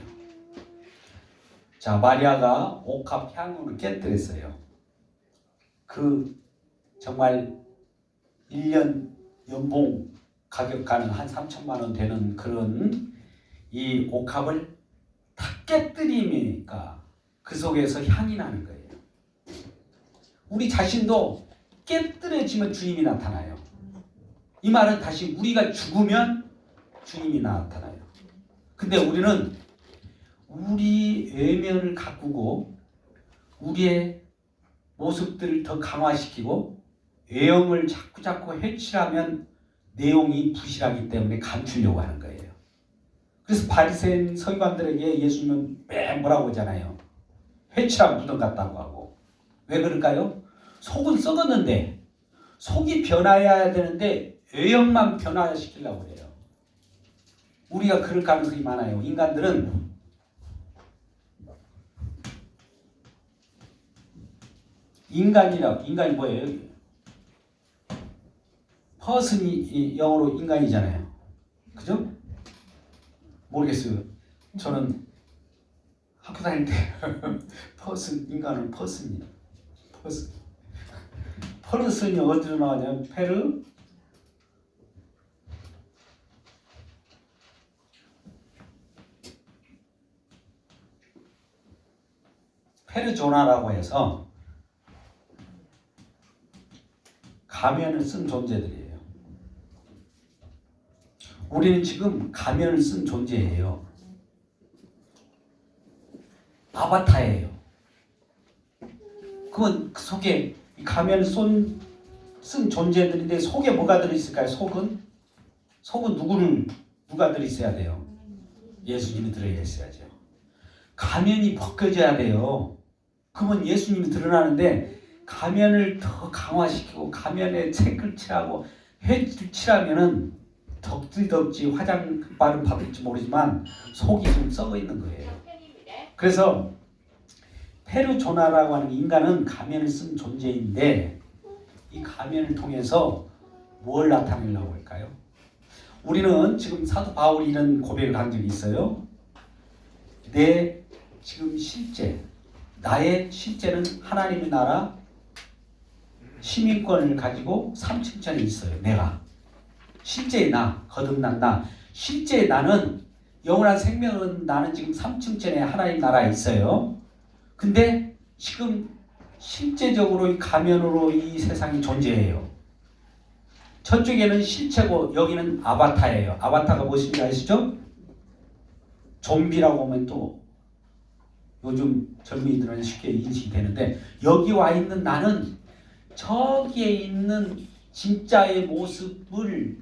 자, 마리아가 옥합 향유를 깨뜨렸어요. 그 정말 1년 연봉 가격가는 한 3천만 원 되는 그런 이 옥합을 다 깨뜨리니까 그 속에서 향이 나는 거예요. 우리 자신도 깨뜨려지면 주님이 나타나요. 이 말은 다시 우리가 죽으면 주님이 나타나요. 근데 우리는 우리 외면을 가꾸고 우리의 모습들을 더 강화시키고 외형을 자꾸 해치라면 내용이 부실하기 때문에 감추려고 하는 거예요. 그래서 바리새인 서기관들에게 예수님은 매 뭐라고 하잖아요. 해치라 무덤 같다고 하고. 왜 그럴까요? 속은 썩었는데 속이 변화해야 되는데 외형만 변화시키려고 해요. 우리가 그럴 가능성이 많아요. 인간들은 인간이 뭐예요? 퍼슨이 영어로 인간이잖아요. 그죠? 모르겠어요. 저는 학교 다닐 때 인간은 퍼슨이에요. 퍼슨이 어디로 나왔냐면 페르조나라고 해서 가면을 쓴 존재들이에요. 우리는 지금 가면을 쓴 존재예요. 아바타예요. 그건 그 속에 가면을 쓴 존재들인데 속에 뭐가 들어있을까요? 속은 누가 들어있어야 돼요? 예수님이 들어있어야죠. 가면이 벗겨져야 돼요. 그러면 예수님이 드러나는데 가면을 더 강화시키고 가면에 책을 칠하고 회를 칠하면은 덕지덕지 화장발은 받을지 모르지만 속이 좀 썩어 있는 거예요. 그래서 페르조나라고 하는 인간은 가면을 쓴 존재인데 이 가면을 통해서 뭘 나타내려고 할까요? 우리는 지금 사도 바울이 이런 고백을 한 적이 있어요. 내 지금 나의 실제는 하나님의 나라 시민권을 가지고 3층천에 있어요. 내가 실제의 나, 거듭난 나, 실제의 나는 영원한 생명은 나는 지금 3층천에 하나님 나라에 있어요. 근데 지금 실제적으로 이 가면으로 이 세상이 존재해요. 저쪽에는 실체고 여기는 아바타예요. 아바타가 무엇인지 아시죠? 좀비라고 하면 또 요즘 젊은이들은 쉽게 인식이 되는데 여기 와 있는 나는 저기에 있는 진짜의 모습을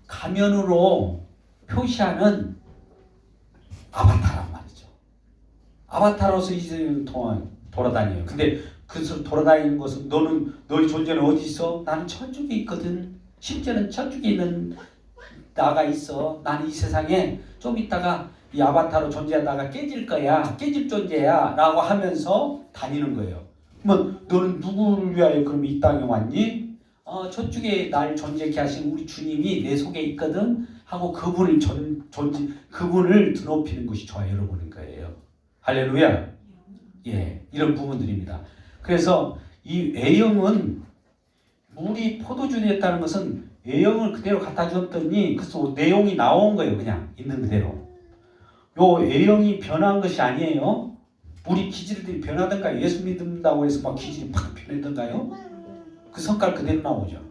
가면으로 표시하는 아바타란 말이죠. 아바타로서 이제 돌아다녀요. 근데 그래서 돌아다니는 것은 너의 존재는 어디 있어? 나는 저쪽에 있거든. 실제는 저쪽에 있는 나가 있어. 나는 이 세상에 좀 있다가 이 아바타로 존재하다가 깨질 거야. 깨질 존재야. 라고 하면서 다니는 거예요. 그러면 너는 누구를 위하여 그럼 이 땅에 왔니? 저쪽에 날 존재케 하신 우리 주님이 내 속에 있거든. 하고 그분을 그분을 드높이는 것이 저와 여러분인 거예요. 할렐루야. 예, 이런 부분들입니다. 그래서 이 A형은 물이 포도주 됐다는 것은 A형을 그대로 갖다 줬더니 그래서 내용이 나온 거예요. 그냥 있는 그대로. 요 A형이 변한 것이 아니에요. 우리 기질들이 변하던가 예수 믿는다고 해서 막 기질이 팍 변했던가요? 그 성깔 그대로 나오죠.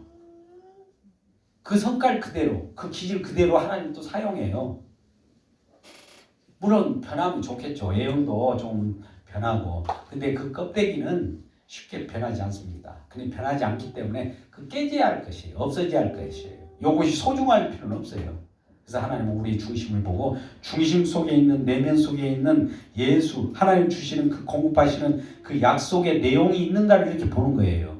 그 성깔 그대로, 그 기질 그대로 하나님 또 사용해요. 물론 변하면 좋겠죠. A형도 좀 변하고. 근데 그 껍데기는 쉽게 변하지 않습니다. 근데 변하지 않기 때문에 그 깨져야 할 것이에요. 없어져야 할 것이에요. 이것이 소중할 필요는 없어요. 그래서 하나님은 우리의 중심을 보고 중심 속에 있는 내면 속에 있는 예수, 하나님 주시는 그 공급하시는 그 약속의 내용이 있는가를 이렇게 보는 거예요.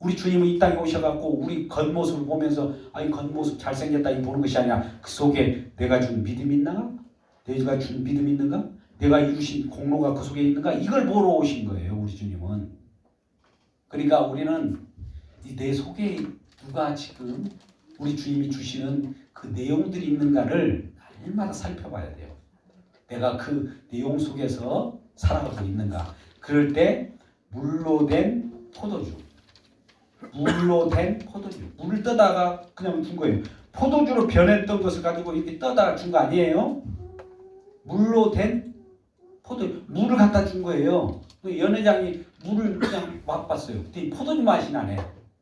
우리 주님은 이 땅에 오셔갖고 우리 겉모습을 보면서 이 겉모습 잘생겼다 이 보는 것이 아니라 그 속에 내가 준 믿음이 있나? 내가 준 믿음이 있는가? 내가 이루신 공로가 그 속에 있는가? 이걸 보러 오신 거예요. 우리 주님은. 그러니까 우리는 이 내 속에 누가 지금 우리 주님이 주시는 그 내용들이 있는가를 날마다 살펴봐야 돼요. 내가 그 내용 속에서 살아가고 있는가. 그럴 때 물로 된 포도주. 물을 떠다가 그냥 준 거예요. 포도주로 변했던 것을 가지고 이렇게 떠다가 준 거 아니에요? 물로 된 물을 갖다 준 거예요. 연회장이 물을 그냥 맛봤어요. 근데 포도주 맛이 나네.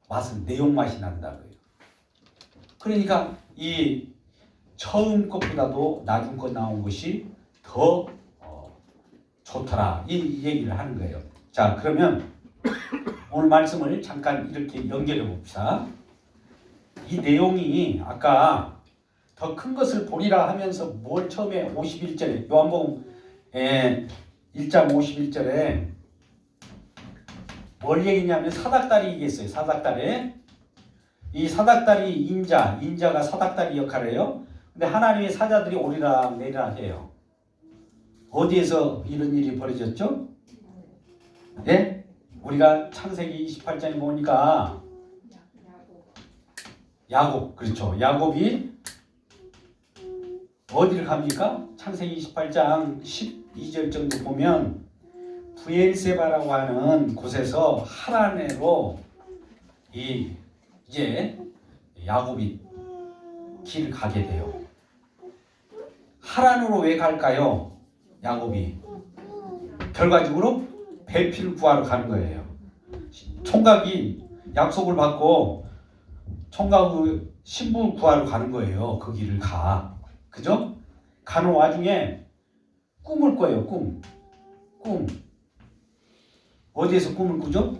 맛은 내용 맛이 난다고요. 그러니까 이 처음 것보다도 나중 것 나온 것이 더 좋더라. 이 얘기를 하는 거예요. 자, 그러면 오늘 말씀을 잠깐 이렇게 연결해 봅시다. 이 내용이 아까 더 큰 것을 보리라 하면서 뭘 처음에 51절에 요한복음 1장 51절에 뭘 얘기냐면 사닥다리 얘기했어요. 사닥다리. 이 사닥다리 인자가 사닥다리 역할을 해요. 근데 하나님의 사자들이 오리락 내리락 해요. 어디에서 이런 일이 벌어졌죠? 네? 우리가 창세기 28장에 보니까 야곱, 그렇죠. 야곱이 어디를 갑니까? 창세기 28장 12절 정도 보면 부엘세바라고 하는 곳에서 하란으로 이제 야곱이 길을 가게 돼요. 하란으로 왜 갈까요? 야곱이 결과적으로 배필을 구하러 가는 거예요. 총각이 약속을 받고 총각 신부 구하러 가는 거예요. 그 길을 가. 그죠? 가는 와중에 꿈을 꿔요. 꿈. 어디에서 꿈을 꾸죠?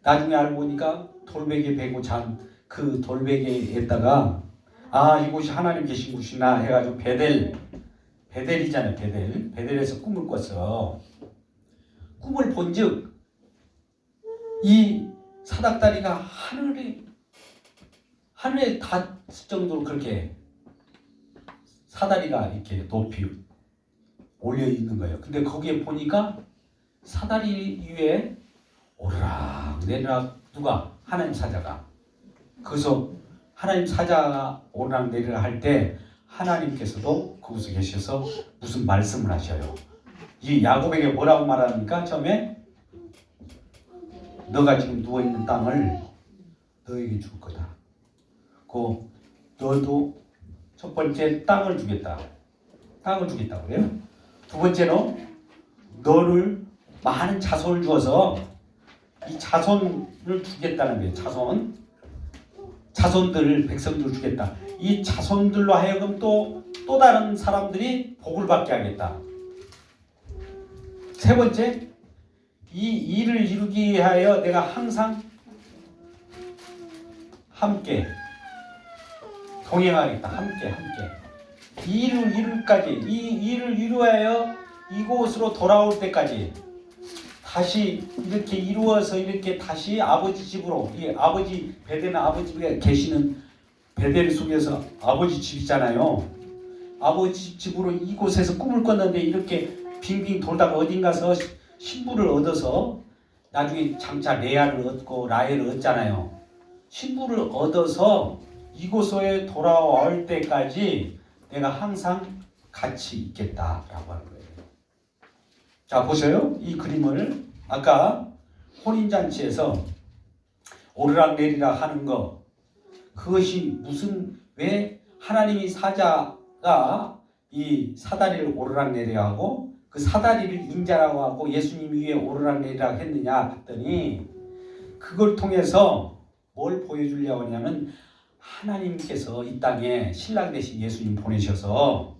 나중에 알고 보니까 돌베개 베고 잔 그 돌베개에다가 이곳이 하나님 계신 곳이나 해가지고 베델이잖아요. 베델에서 꿈을 꿨어. 꿈을 본즉 이 사닥다리가 하늘에 닿을 정도로 그렇게 사다리가 이렇게 높이 올려 있는 거예요. 근데 거기에 보니까 사다리 위에 오르락 내리락 누가? 하나님 사자가. 그래서 하나님 사자가 오르락 내리락 할 때 하나님께서도 그곳에 계셔서 무슨 말씀을 하셔요. 이 야곱에게 뭐라고 말합니까? 처음에 너가 지금 누워있는 땅을 너에게 줄 거다. 너도 첫 번째 땅을 주겠다. 땅을 주겠다고 그래요. 두 번째로 너를 많은 자손을 주어서 이 자손을 주겠다는 거예요. 자손들을 백성들을 주겠다. 이 자손들로 하여금 또 다른 사람들이 복을 받게 하겠다. 세 번째, 이 일을 이루기 위하여 내가 항상 함께 동행하겠다. 함께. 이 일을 이룰까지, 이 일을 이루어야 이곳으로 돌아올 때까지 다시 이렇게 이루어서 이렇게 다시 아버지 집으로, 이 아버지 베델은 아버지가 계시는 베델 속에서 아버지 집이잖아요. 아버지 집으로 이곳에서 꿈을 꿨는데 이렇게 빙빙 돌다가 어딘가서 신부를 얻어서 나중에 장차 레아를 얻고 라헬을 얻잖아요. 신부를 얻어서 이곳에 돌아올 때까지 내가 항상 같이 있겠다라고 하는 거예요. 자, 보세요. 이 그림을 아까 혼인잔치에서 오르락 내리락 하는 거, 그것이 왜 하나님이 사자가 이 사다리를 오르락 내리락 하고 그 사다리를 인자라고 하고 예수님 위에 오르락 내리락 했느냐 봤더니 그걸 통해서 뭘 보여주려고 하냐면 하나님께서 이 땅에 신랑 대신 예수님 보내셔서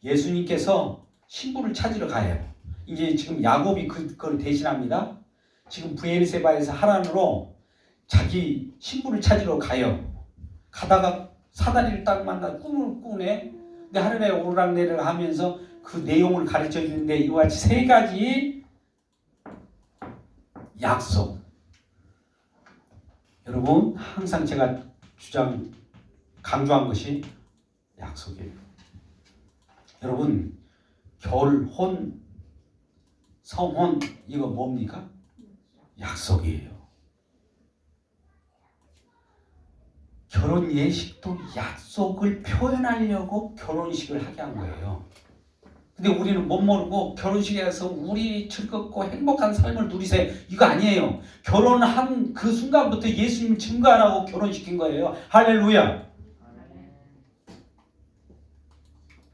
예수님께서 신부를 찾으러 가요. 이제 지금 야곱이 그걸 대신합니다. 지금 브엘세바에서 하란으로 자기 신부를 찾으러 가요. 가다가 사다리를 딱 만나 꿈을 꾸네. 근데 하늘에 오르락내리락 하면서 그 내용을 가르쳐 주는데 이와 같이 세 가지 약속. 여러분 항상 제가 강조한 것이 약속이에요. 여러분 결혼, 성혼 이거 뭡니까? 약속이에요. 결혼 예식도 약속을 표현하려고 결혼식을 하게 한 거예요. 근데 우리는 못 모르고 결혼식에 가서 우리 즐겁고 행복한 삶을 누리세요. 이거 아니에요. 결혼한 그 순간부터 예수님 증거하라고 결혼시킨 거예요. 할렐루야.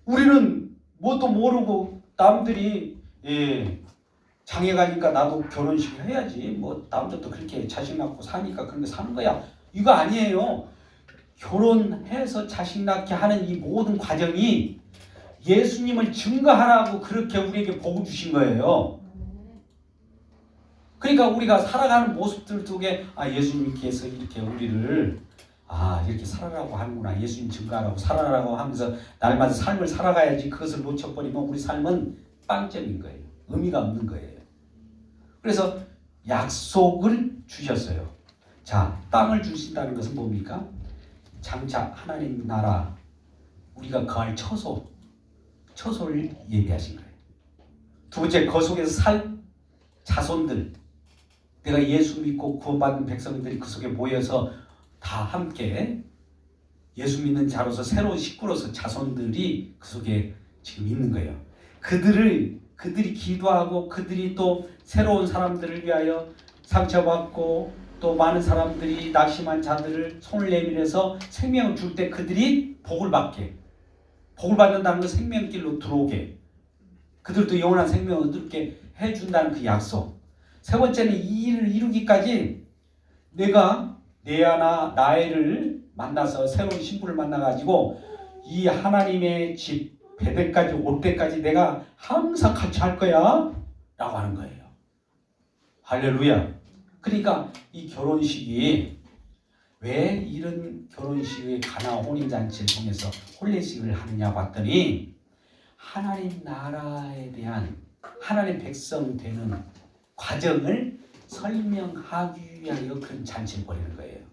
우리는 뭣도 모르고 남들이 장애 가니까 나도 결혼식을 해야지. 뭐 남들도 그렇게 자식 낳고 사니까 그런 거 사는 거야. 이거 아니에요. 결혼해서 자식 낳게 하는 이 모든 과정이 예수님을 증거하라고 그렇게 우리에게 복을 주신 거예요. 그러니까 우리가 살아가는 모습들 속에 예수님께서 이렇게 우리를 이렇게 살아라고 하는구나. 예수님 증거하라고 살아라고 하면서 날마다 삶을 살아가야지. 그것을 놓쳐버리면 우리 삶은 빵점인 거예요. 의미가 없는 거예요. 그래서 약속을 주셨어요. 자, 땅을 주신다는 것은 뭡니까? 장차 하나님 나라 우리가 거할 처소를 예비하신 거예요. 두 번째, 그 속에서 살 자손들, 내가 예수 믿고 구원받은 백성들이 그 속에 모여서 다 함께 예수 믿는 자로서 새로운 식구로서 자손들이 그 속에 지금 있는 거예요. 그들이 기도하고 그들이 또 새로운 사람들을 위하여 상처받고 또 많은 사람들이 낙심한 자들을 손을 내밀어서 생명을 줄 때 그들이 복을 받는다는 건 생명길로 들어오게, 그들도 영원한 생명을 얻게 해준다는 그 약속. 세 번째는 이 일을 이루기까지 내가 나애를 만나서 새로운 신부를 만나가지고 이 하나님의 집 베델까지 올 때까지 내가 항상 같이 할 거야 라고 하는 거예요. 할렐루야. 그러니까 이 결혼식이 왜 이런 결혼식의 가나 혼인잔치를 통해서 혼례식을 하느냐 봤더니 하나님 나라에 대한 하나님 백성 되는 과정을 설명하기 위하여 그런 잔치를 벌이는 거예요.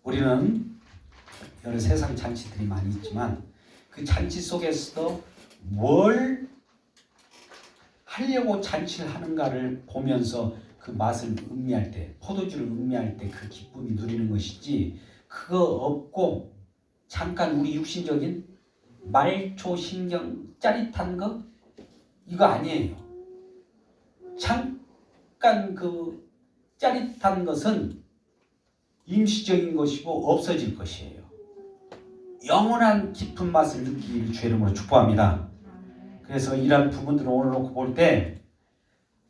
우리는 여러 세상 잔치들이 많이 있지만 그 잔치 속에서도 뭘 하려고 잔치를 하는가를 보면서 그 맛을 음미할 때, 포도주를 음미할 때 그 기쁨이 누리는 것이지, 그거 없고 잠깐 우리 육신적인 말초 신경 짜릿한 거 이거 아니에요. 잠깐 그 짜릿한 것은 임시적인 것이고 없어질 것이에요. 영원한 깊은 맛을 느끼기를 주의 이름으로 축복합니다. 그래서 이러한 부분들을 오늘 놓고 볼 때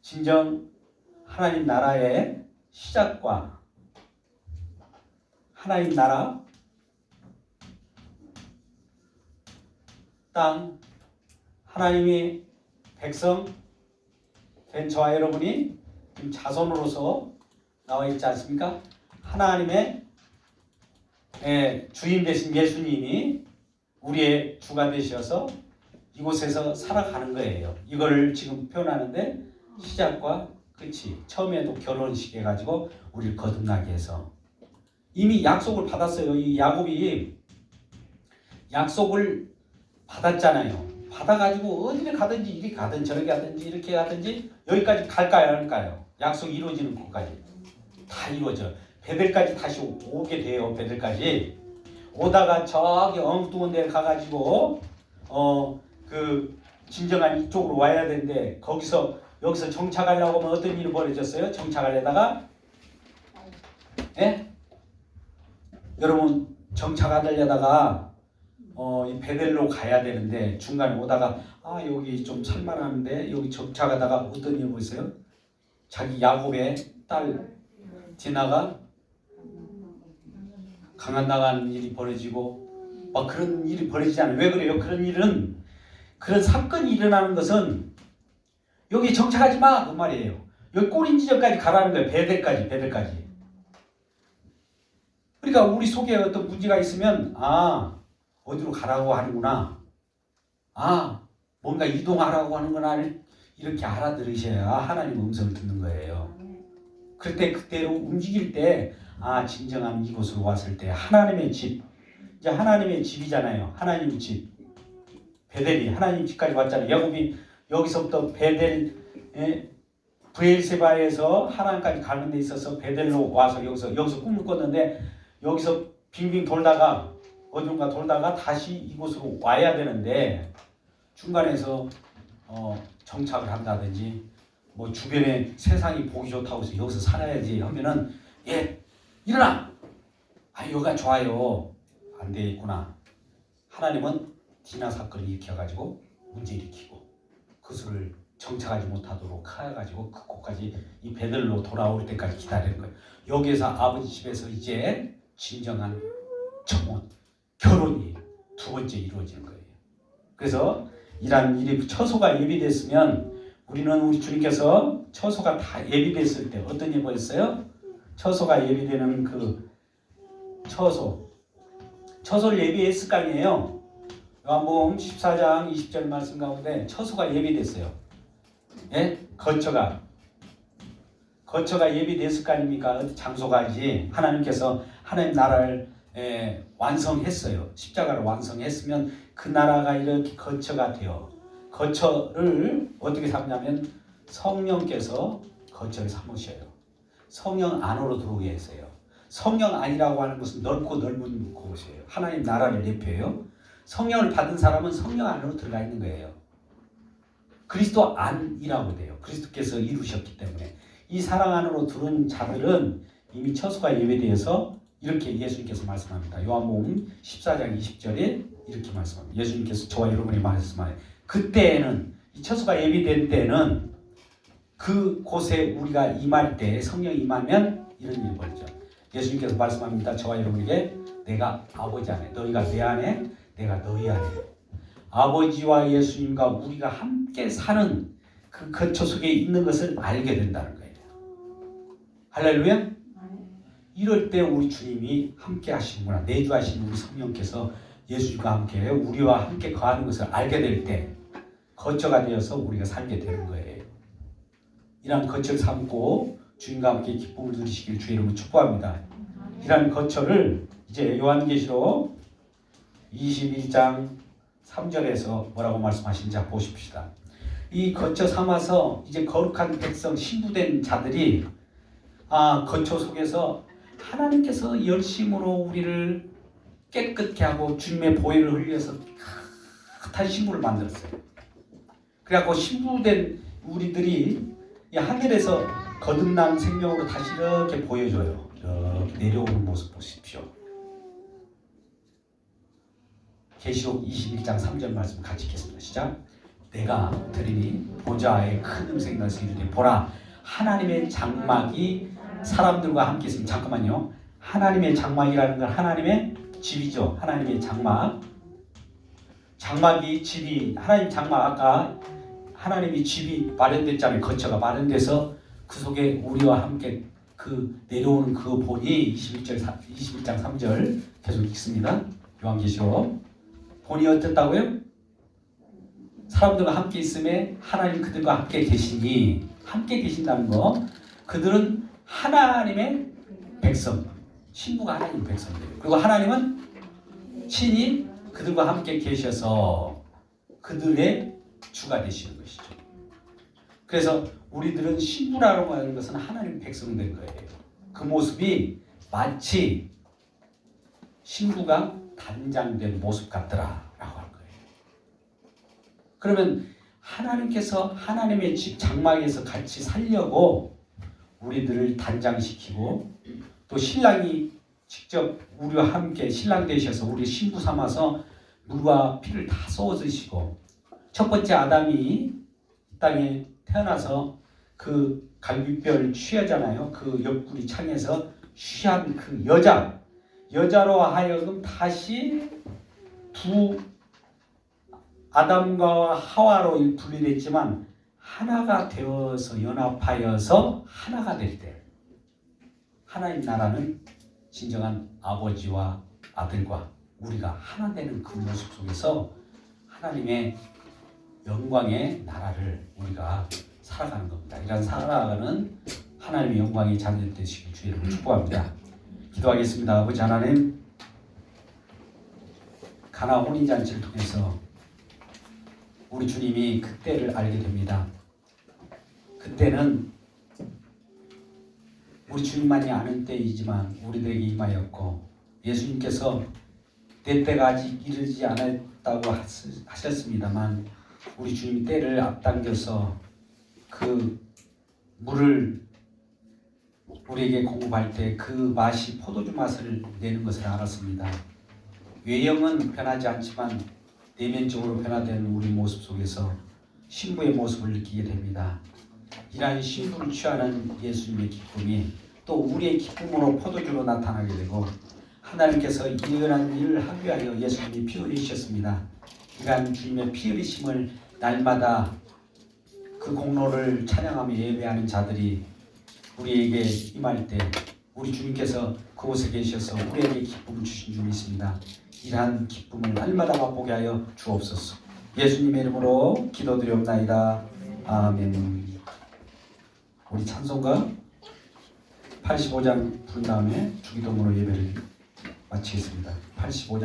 진정 하나님 나라의 시작과 하나님 나라 땅 하나님의 백성 된 저와 여러분이 지금 자손으로서 나와 있지 않습니까? 하나님의 주인 되신 예수님이 우리의 주가 되셔서 이곳에서 살아가는 거예요. 이걸 지금 표현하는데 시작과 끝이 처음에도 결혼식 해가지고 우리를 거듭나게 해서 이미 약속을 받았어요. 이 야곱이 약속을 받았잖아요. 받아가지고 어디를 가든지 이리 가든 저리 가든지 이렇게 가든지 여기까지 갈까요? 안 갈까요? 약속이 이루어지는 곳까지 다 이루어져. 베델까지 다시 오게 돼요. 베델까지 오다가 저기 엉뚱한 데 가가지고 그 진정한 이쪽으로 와야 되는데 여기서 정착하려고 하면 어떤 일이 벌어졌어요? 정착하려다가 예? 여러분 정착하려다가 이 베델로 가야 되는데 중간에 오다가 여기 좀 살만한데 여기 정착하다가 어떤 일이 보이세요? 자기 야곱의 딸 디나가 강간당하는 일이 벌어지고 막 그런 일이 벌어지지 않아요. 왜 그래요? 그런 사건이 일어나는 것은 여기 정착하지 마 그 말이에요. 여기 꼬린 지점까지 가라는 거예요. 베델까지. 그러니까 우리 속에 어떤 문제가 있으면 어디로 가라고 하는구나. 뭔가 이동하라고 하는구나 이렇게 알아들으셔야 하나님 음성을 듣는 거예요. 그럴 때 그때로 움직일 때 진정한 이곳으로 왔을 때 하나님의 집 이제 하나님의 집이잖아요. 하나님의 집 베델이 하나님 집까지 왔잖아요. 야곱이 여기서부터 베델 브엘세바에서 하나님까지 가는 데 있어서 베델로 와서 여기서 꿈을 꿨는데 여기서 빙빙 돌다가 어딘가 돌다가 다시 이곳으로 와야 되는데 중간에서 정착을 한다든지 뭐 주변에 세상이 보기 좋다고 해서 여기서 살아야지 하면은 일어나 여기가 좋아요 안 되겠구나. 하나님은 디나 사건을 일으켜가지고 문제 일으키고 그것을 정착하지 못하도록 하여가지고 그곳까지 이 베들로 돌아올 때까지 기다리는 거예요. 여기에서 아버지 집에서 이제 진정한 정원 결혼이 두 번째 이루어지는 거예요. 그래서 이러한 일이 처소가 예비됐으면 우리 주님께서 처소가 다 예비됐을 때 어떤 일이 보였어요? 처소가 예비되는 그 처소를 예비했을 거 아니에요. 요한복음 14장 20절 말씀 가운데 처소가 예비됐어요. 거처가 예비됐을 거 아닙니까? 장소가지. 하나님께서 하나님 나라를 완성했어요. 십자가를 완성했으면 그 나라가 이렇게 거처가 돼요. 거처를 어떻게 삼냐면 성령께서 거처를 삼으셔요. 성령 안으로 들어오게 했어요. 성령 안이라고 하는 것은 넓고 넓은 곳이에요. 하나님 나라를 대표해요. 성령을 받은 사람은 성령 안으로 들어가 있는 거예요. 그리스도 안이라고 돼요. 그리스도께서 이루셨기 때문에 이 사랑 안으로 들어온 자들은 이미 처소가 예배되어서 이렇게 예수님께서 말씀합니다. 요한복음 14장 20절에 이렇게 말씀합니다. 예수님께서 저와 여러분이 말씀하세요. 그때에는 이 처소가 예비된 때는 그 곳에 우리가 임할 때 성령이 임하면 이런 일이 벌어져. 예수님께서 말씀합니다. 저와 여러분에게 내가 아버지 안에, 너희가 내 안에, 내가 너희 안에. 아버지와 예수님과 우리가 함께 사는 그 거처 속에 있는 것을 알게 된다는 거예요. 할렐루야. 이럴 때 우리 주님이 함께 하시는구나, 내주하시는 우리 성령께서 예수님과 함께 우리와 함께 거하는 것을 알게 될 때 거처가 되어서 우리가 살게 되는 거예요. 이러한 거처를 삼고 주님과 함께 기쁨을 누리시길 주의 이름으로 축복합니다. 이러한 거처를 이제 요한계시록 21장 3절에서 뭐라고 말씀하시는지 보십시다. 이 거처 삼아서 이제 거룩한 백성, 신부된 자들이 거처 속에서 하나님께서 열심으로 우리를 깨끗게 하고 주님의 보혈을 흘려서 깨끗한 신부를 만들었어요. 그래갖고 신부된 우리들이 이 하늘에서 거듭난 생명으로 다시 이렇게 보여줘요. 이렇게 내려오는 모습 보십시오. 계시록 21장 3절 말씀 같이 읽겠습니다. 시작. 내가 들으니 보좌에 큰 음성이 나서 이르되 보라, 하나님의 장막이 사람들과 함께 있습니다. 잠깐만요. 하나님의 장막이라는 건 하나님의 집이죠. 하나님의 장막. 장막이 집이, 하나님 장막, 아까 하나님이 집이 마련됐잖아요. 거처가 마련돼서 그 속에 우리와 함께 그 내려오는 그 본이 21장 3절 계속 읽습니다. 요한계시록. 본이 어땠다고요? 사람들과 함께 있음에 하나님 그들과 함께 계시니, 함께 계신다는 거, 그들은 하나님의 백성, 신부가 하나님의 백성들이에요. 그리고 하나님은 친히 그들과 함께 계셔서 그들의 주가 되시는 것이죠. 그래서 우리들은 신부라고 하는 것은 하나님 백성된 거예요. 그 모습이 마치 신부가 단장된 모습 같더라라고 할 거예요. 그러면 하나님께서 하나님의 집 장막에서 같이 살려고 우리들을 단장시키고, 또 신랑이 직접 우리와 함께 신랑 되셔서 우리 신부 삼아서 물과 피를 다 쏟으시고, 첫 번째 아담이 이 땅에 태어나서 그 갈비뼈를 취하잖아요. 그 옆구리 창에서 취한 그 여자로 하여금 다시 두 아담과 하와로 분리됐지만 하나가 되어서 연합하여서 하나가 될 때, 하나님 나라는 진정한 아버지와 아들과 우리가 하나 되는 그 모습 속에서 하나님의 영광의 나라를 우리가 살아가는 겁니다. 이런 살아가는 하나님의 영광의 자녀 되시길 주의 이름으로 축복합니다. 기도하겠습니다. 아버지 하나님, 가나 혼인잔치를 통해서 우리 주님이 그때를 알게 됩니다. 그때는 우리 주님만이 아는 때이지만 우리들에게 임하였고, 예수님께서 내 때가 아직 이르지 않았다고 하셨습니다만 우리 주님이 때를 앞당겨서 그 물을 우리에게 공급할 때 그 맛이 포도주 맛을 내는 것을 알았습니다. 외형은 변하지 않지만 내면적으로 변화된 우리 모습 속에서 신부의 모습을 느끼게 됩니다. 이러한 신부를 취하는 예수님의 기쁨이 또 우리의 기쁨으로 포도주로 나타나게 되고, 하나님께서 이러한 일을 하기 위하여 예수님이 피 흘리셨습니다. 이러한 주님의 피 흘리심을 날마다 그 공로를 찬양하며 예배하는 자들이 우리에게 임할 때 우리 주님께서 그곳에 계셔서 우리에게 기쁨을 주신 줄 믿습니다. 이러한 기쁨을 날마다 맛보게 하여 주옵소서. 예수님의 이름으로 기도드리옵나이다. 아멘. 우리 찬송가 85장 부른 다음에 주기도문으로 예배를 마치겠습니다. 85장